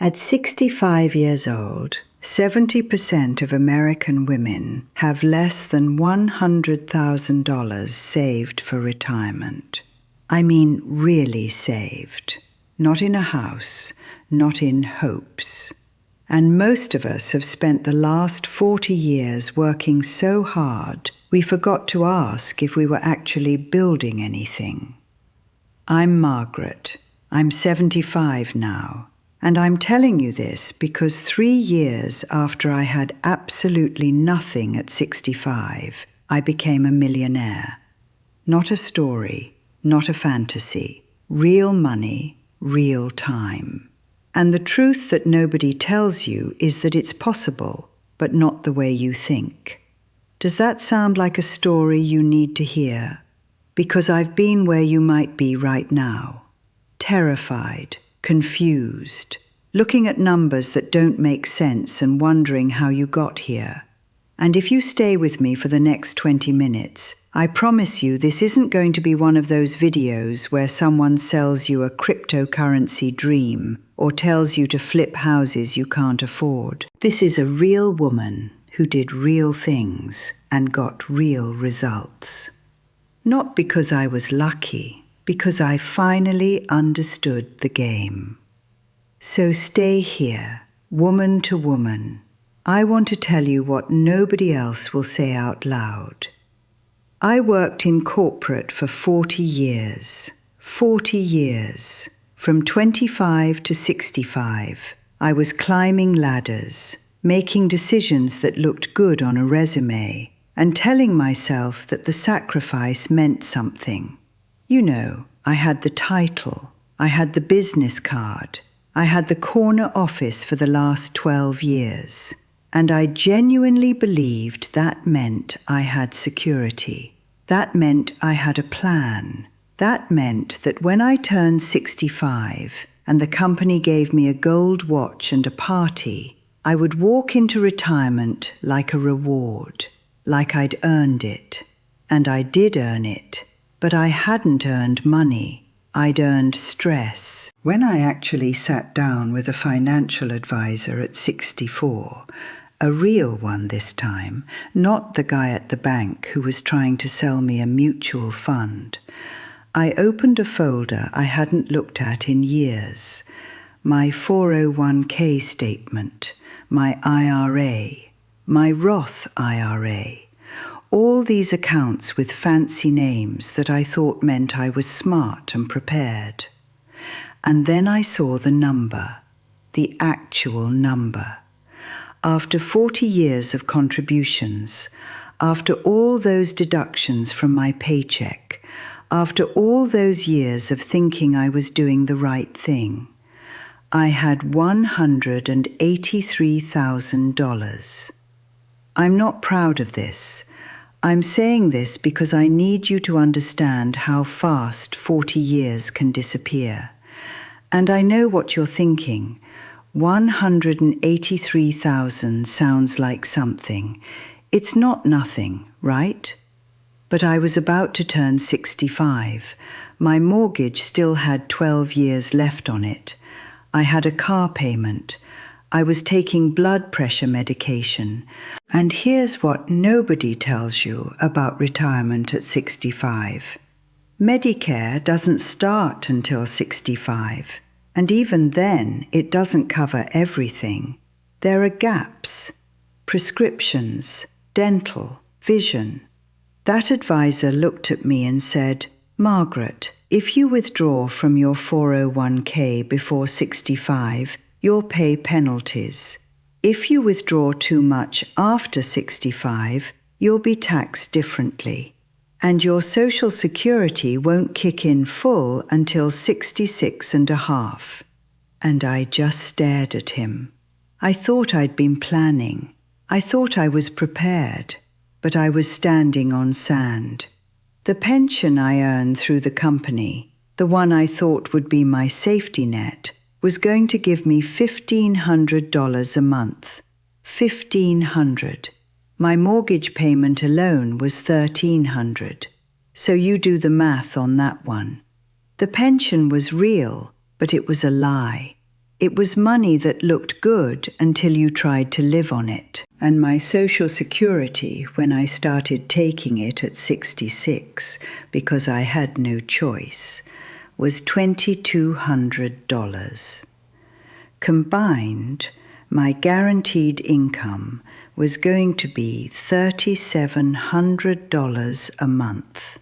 At 65 years old, 70% of American women have less than $100,000 saved for retirement. I mean really saved. Not in a house, not in hopes. And most of us have spent the last 40 years working so hard, we forgot to ask if we were actually building anything. I'm Margaret. I'm 75 now. And I'm telling you this because 3 years after I had absolutely nothing at 65, I became a millionaire. Not a story, not a fantasy. Real money, real time. And the truth that nobody tells you is that it's possible, but not the way you think. Does that sound like a story you need to hear? Because I've been where you might be right now. Terrified. Confused, looking at numbers that don't make sense and wondering how you got here. And if you stay with me for the next 20 minutes, I promise you this isn't going to be one of those videos where someone sells you a cryptocurrency dream or tells you to flip houses you can't afford. This is a real woman who did real things and got real results. Not because I was lucky, because I finally understood the game. So stay here, woman to woman. I want to tell you what nobody else will say out loud. I worked in corporate for 40 years. 40 years. From 25 to 65, I was climbing ladders, making decisions that looked good on a resume, and telling myself that the sacrifice meant something. You know, I had the title, I had the business card, I had the corner office for the last 12 years, and I genuinely believed that meant I had security. That meant I had a plan. That meant that when I turned 65 and the company gave me a gold watch and a party, I would walk into retirement like a reward, like I'd earned it. And I did earn it. But I hadn't earned money. I'd earned stress. When I actually sat down with a financial advisor at 64, a real one this time, not the guy at the bank who was trying to sell me a mutual fund, I opened a folder I hadn't looked at in years. My 401k statement, my IRA, my Roth IRA, all these accounts with fancy names that I thought meant I was smart and prepared. And then I saw the number, the actual number. After 40 years of contributions, after all those deductions from my paycheck, after all those years of thinking I was doing the right thing, I had $183,000. I'm not proud of this. I'm saying this because I need you to understand how fast 40 years can disappear. And I know what you're thinking. 183,000 sounds like something. It's not nothing, right? But I was about to turn 65. My mortgage still had 12 years left on it. I had a car payment. I was taking blood pressure medication. And here's what nobody tells you about retirement at 65. Medicare doesn't start until 65. And even then, it doesn't cover everything. There are gaps. Prescriptions, dental, vision. That advisor looked at me and said, Margaret, if you withdraw from your 401k before 65, you'll pay penalties. If you withdraw too much after 65, you'll be taxed differently. And your Social Security won't kick in full until 66 and a half. And I just stared at him. I thought I'd been planning. I thought I was prepared. But I was standing on sand. The pension I earned through the company, the one I thought would be my safety net, was going to give me $1,500 a month. $1,500. My mortgage payment alone was $1,300. So you do the math on that one. The pension was real, but it was a lie. It was money that looked good until you tried to live on it. And my Social Security, when I started taking it at 66, because I had no choice, was $2,200. Combined, my guaranteed income was going to be $3,700 a month,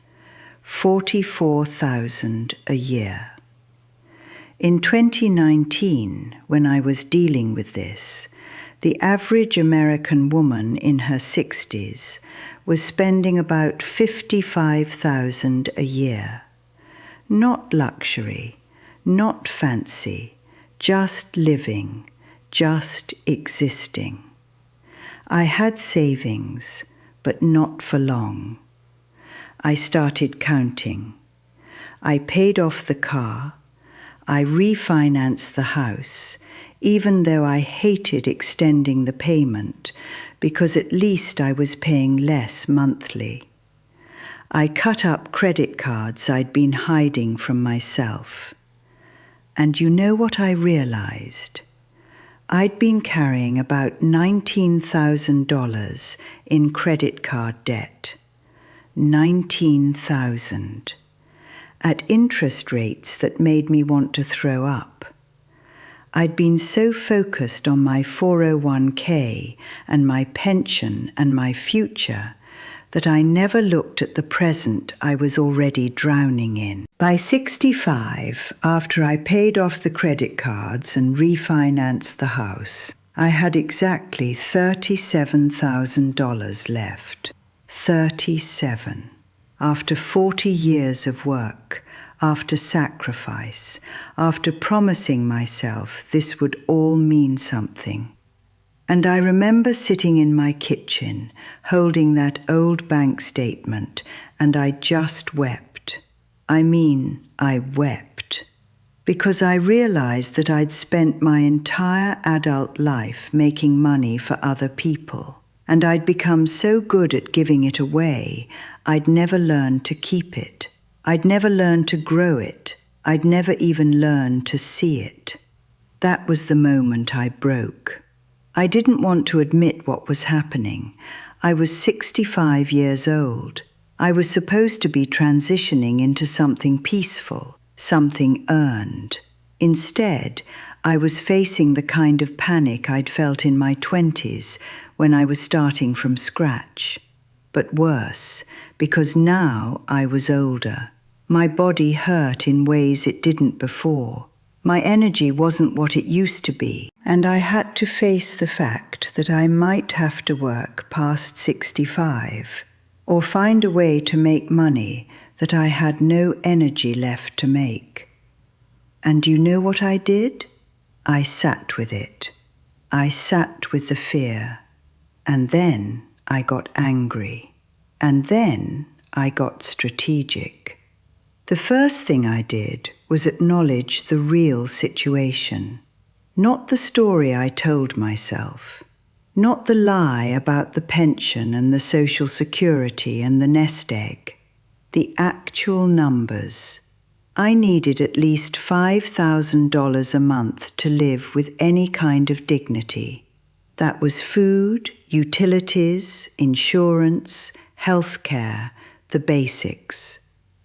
$44,000 a year. In 2019, when I was dealing with this, the average American woman in her 60s was spending about $55,000 a year. Not luxury, not fancy, just living, just existing. I had savings, but not for long. I started counting. I paid off the car. I refinanced the house, even though I hated extending the payment, because at least I was paying less monthly. I cut up credit cards I'd been hiding from myself. And you know what I realized? I'd been carrying about $19,000 in credit card debt. $19,000. At interest rates that made me want to throw up. I'd been so focused on my 401k and my pension and my future that I never looked at the present I was already drowning in. By 65, after I paid off the credit cards and refinanced the house, I had exactly $37,000 left. 37. After 40 years of work, after sacrifice, after promising myself this would all mean something. And I remember sitting in my kitchen, holding that old bank statement, and I just wept. I mean, I wept. Because I realized that I'd spent my entire adult life making money for other people. And I'd become so good at giving it away, I'd never learned to keep it. I'd never learned to grow it. I'd never even learned to see it. That was the moment I broke. I didn't want to admit what was happening. I was 65 years old. I was supposed to be transitioning into something peaceful, something earned. Instead, I was facing the kind of panic I'd felt in my 20s when I was starting from scratch. But worse, because now I was older. My body hurt in ways it didn't before. My energy wasn't what it used to be, and I had to face the fact that I might have to work past 65, or find a way to make money that I had no energy left to make. And you know what I did? I sat with it. I sat with the fear. And then I got angry. And then I got strategic. The first thing I did was acknowledge the real situation. Not the story I told myself. Not the lie about the pension and the Social Security and the nest egg. The actual numbers. I needed at least $5,000 a month to live with any kind of dignity. That was food, utilities, insurance, healthcare, the basics.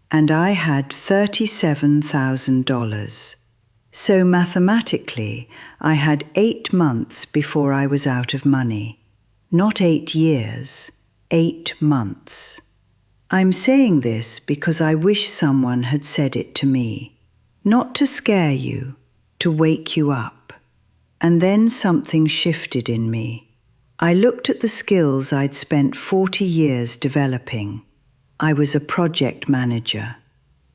And I had $37,000. So mathematically, I had 8 months before I was out of money. Not 8 years, 8 months. I'm saying this because I wish someone had said it to me. Not to scare you, to wake you up. And then something shifted in me. I looked at the skills I'd spent 40 years developing. I was a project manager.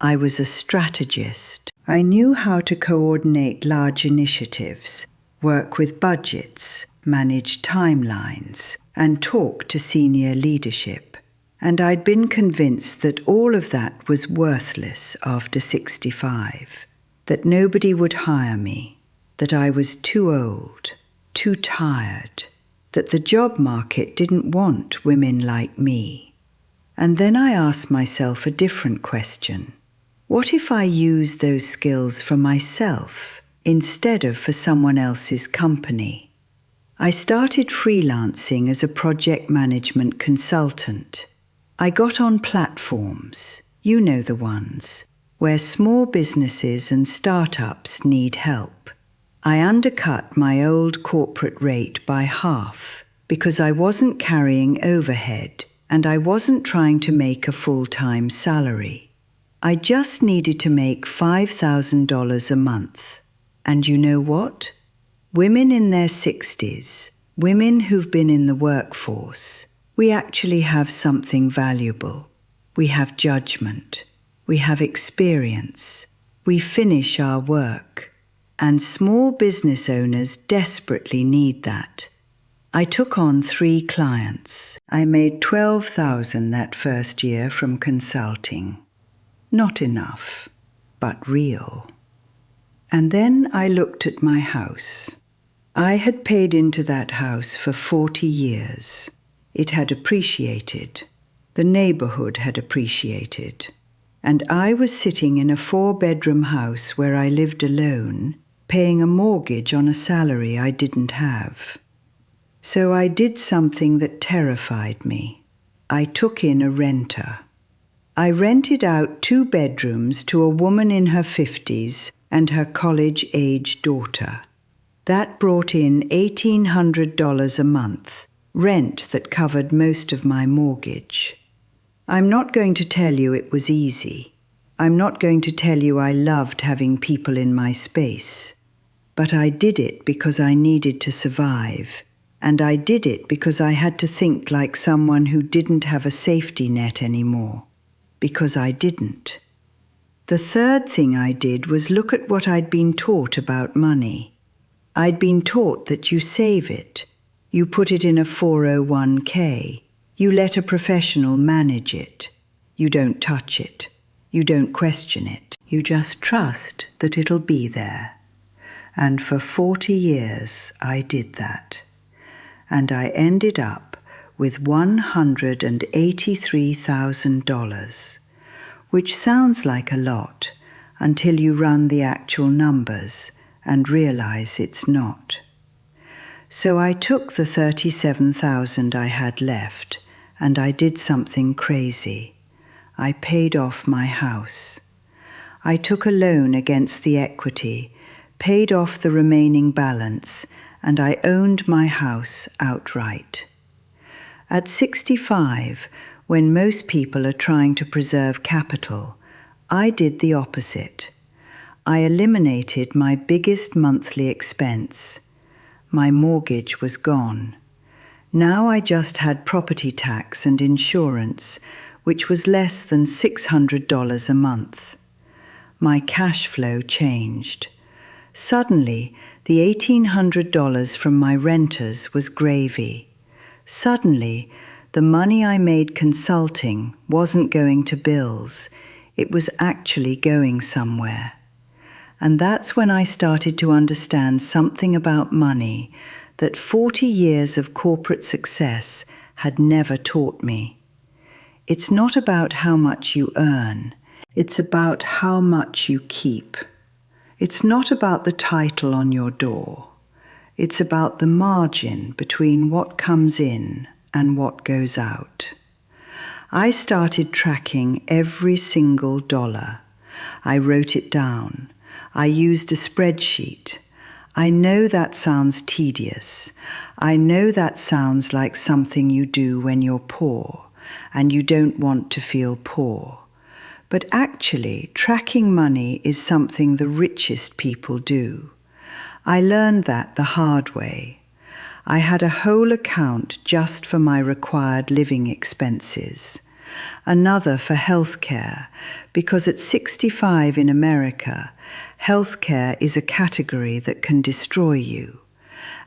I was a strategist. I knew how to coordinate large initiatives, work with budgets, manage timelines, and talk to senior leadership. And I'd been convinced that all of that was worthless after 65, that nobody would hire me, that I was too old, too tired, that the job market didn't want women like me. And then I asked myself a different question. What if I use those skills for myself, instead of for someone else's company. I started freelancing as a project management consultant. I got on platforms, you know the ones, where small businesses and startups need help. I undercut my old corporate rate by half because I wasn't carrying overhead and I wasn't trying to make a full-time salary. I just needed to make $5,000 a month. And you know what? Women in their 60s, women who've been in the workforce, we actually have something valuable. We have judgment. We have experience. We finish our work. And small business owners desperately need that. I took on 3 clients. I made $12,000 that first year from consulting. Not enough, but real. And then I looked at my house. I had paid into that house for 40 years. It had appreciated. The neighborhood had appreciated. And I was sitting in a 4-bedroom house where I lived alone, paying a mortgage on a salary I didn't have. So I did something that terrified me. I took in a renter. I rented out 2 bedrooms to a woman in her 50s and her college-age daughter. That brought in $1,800 a month, rent that covered most of my mortgage. I'm not going to tell you it was easy. I'm not going to tell you I loved having people in my space. But I did it because I needed to survive. And I did it because I had to think like someone who didn't have a safety net anymore. Because I didn't. The third thing I did was look at what I'd been taught about money. I'd been taught that you save it. You put it in a 401k. You let a professional manage it. You don't touch it. You don't question it. You just trust that it'll be there. And for 40 years I did that. And I ended up with $183,000, which sounds like a lot until you run the actual numbers and realize it's not. So I took the $37,000 I had left and I did something crazy. I paid off my house. I took a loan against the equity, paid off the remaining balance, and I owned my house outright. At 65, when most people are trying to preserve capital, I did the opposite. I eliminated my biggest monthly expense. My mortgage was gone. Now I just had property tax and insurance, which was less than $600 a month. My cash flow changed. Suddenly, the $1,800 from my renters was gravy. Suddenly, the money I made consulting wasn't going to bills. It was actually going somewhere. And that's when I started to understand something about money that 40 years of corporate success had never taught me. It's not about how much you earn. It's about how much you keep. It's not about the title on your door. It's about the margin between what comes in and what goes out. I started tracking every single dollar. I wrote it down. I used a spreadsheet. I know that sounds tedious. I know that sounds like something you do when you're poor and you don't want to feel poor. But actually, tracking money is something the richest people do. I learned that the hard way. I had a whole account just for my required living expenses, another for healthcare, because at 65 in America, healthcare is a category that can destroy you,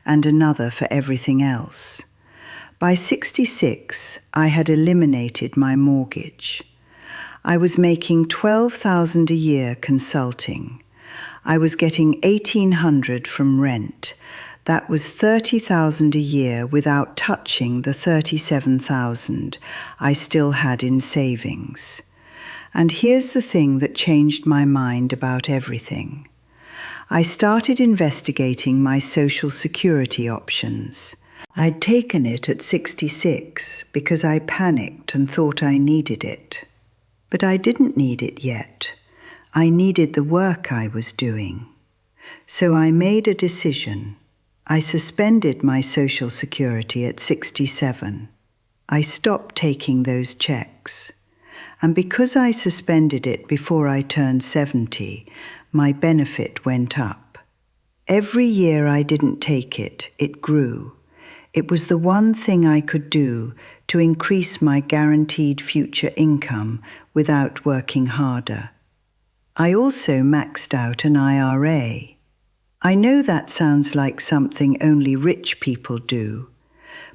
and another for everything else. By 66, I had eliminated my mortgage. I was making $12,000 a year consulting. I was getting $1,800 from rent. That was $30,000 a year without touching the $37,000 I still had in savings. And here's the thing that changed my mind about everything. I started investigating my Social Security options. I'd taken it at 66 because I panicked and thought I needed it. But I didn't need it yet. I needed the work I was doing. So I made a decision. I suspended my Social Security at 67. I stopped taking those checks. And because I suspended it before I turned 70, my benefit went up. Every year I didn't take it, it grew. It was the one thing I could do to increase my guaranteed future income without working harder. I also maxed out an IRA. I know that sounds like something only rich people do,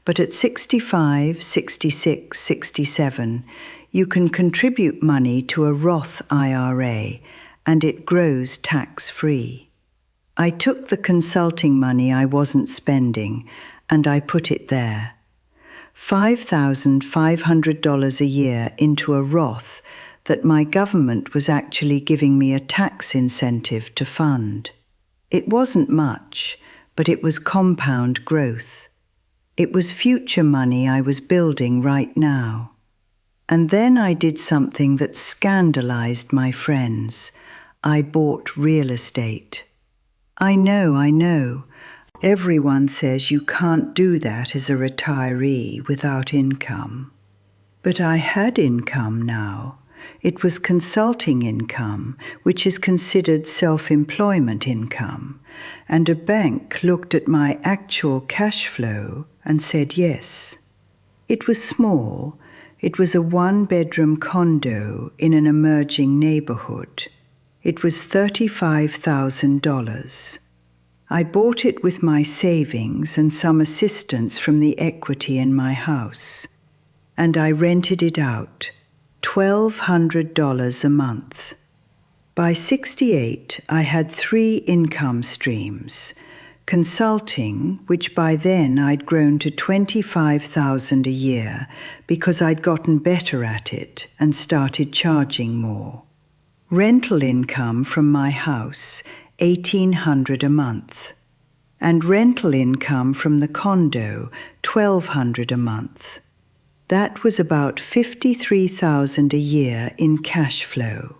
but at 65, 66, 67, you can contribute money to a Roth IRA and it grows tax-free. I took the consulting money I wasn't spending and I put it there. $5,500 a year into a Roth that my government was actually giving me a tax incentive to fund. It wasn't much, but it was compound growth. It was future money I was building right now. And then I did something that scandalized my friends. I bought real estate. I know. Everyone says you can't do that as a retiree without income. But I had income now. It was consulting income, which is considered self-employment income, and a bank looked at my actual cash flow and said yes. It was small. It was a one-bedroom condo in an emerging neighborhood. It was $35,000. I bought it with my savings and some assistance from the equity in my house, and I rented it out, $1,200 a month. By 68, I had 3 income streams. Consulting, which by then I'd grown to $25,000 a year because I'd gotten better at it and started charging more. Rental income from my house, $1,800 a month. And rental income from the condo, $1,200 a month. That was about $53,000 a year in cash flow.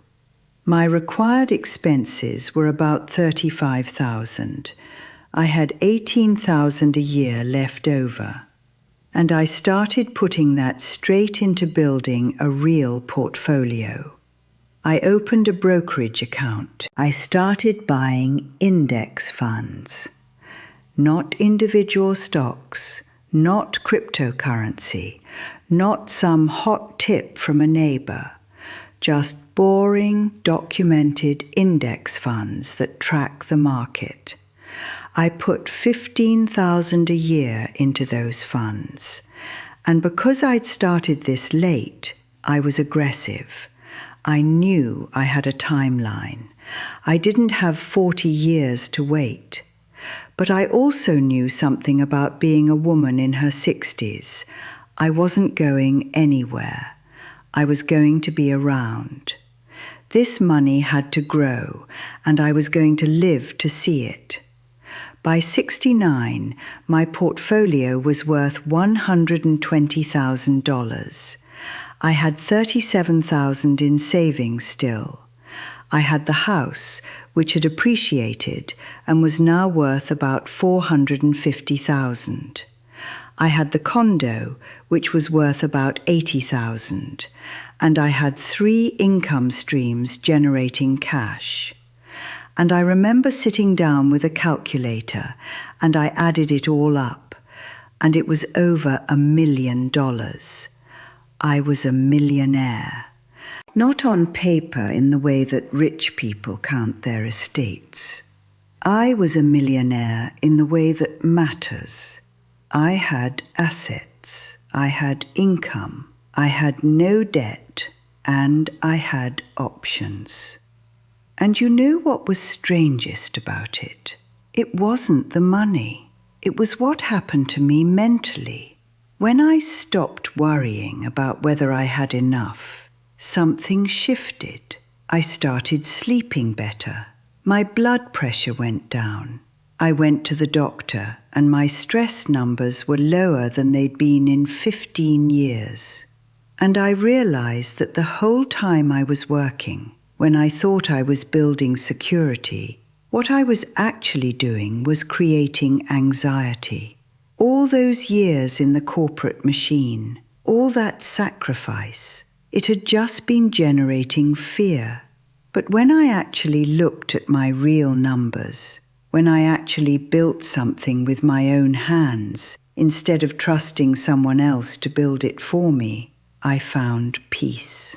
My required expenses were about $35,000. I had $18,000 a year left over. And I started putting that straight into building a real portfolio. I opened a brokerage account. I started buying index funds. Not individual stocks, not cryptocurrency, not some hot tip from a neighbor, just boring, documented index funds that track the market. I put $15,000 a year into those funds. And because I'd started this late, I was aggressive. I knew I had a timeline. I didn't have 40 years to wait. But I also knew something about being a woman in her 60s. I wasn't going anywhere. I was going to be around. This money had to grow, and I was going to live to see it. By 69, my portfolio was worth $120,000. I had $37,000 in savings still. I had the house, which had appreciated and was now worth about $450,000. I had the condo, which was worth about $80,000, and I had 3 income streams generating cash. And I remember sitting down with a calculator, and I added it all up, and it was over $1 million. I was a millionaire. Not on paper in the way that rich people count their estates. I was a millionaire in the way that matters. I had assets. I had income. I had no debt, and I had options. And you know what was strangest about it? It wasn't the money. It was what happened to me mentally. When I stopped worrying about whether I had enough, something shifted. I started sleeping better. My blood pressure went down. I went to the doctor, and my stress numbers were lower than they'd been in 15 years. And I realized that the whole time I was working, when I thought I was building security, what I was actually doing was creating anxiety. All those years in the corporate machine, all that sacrifice, it had just been generating fear. But when I actually looked at my real numbers, when I actually built something with my own hands, instead of trusting someone else to build it for me, I found peace.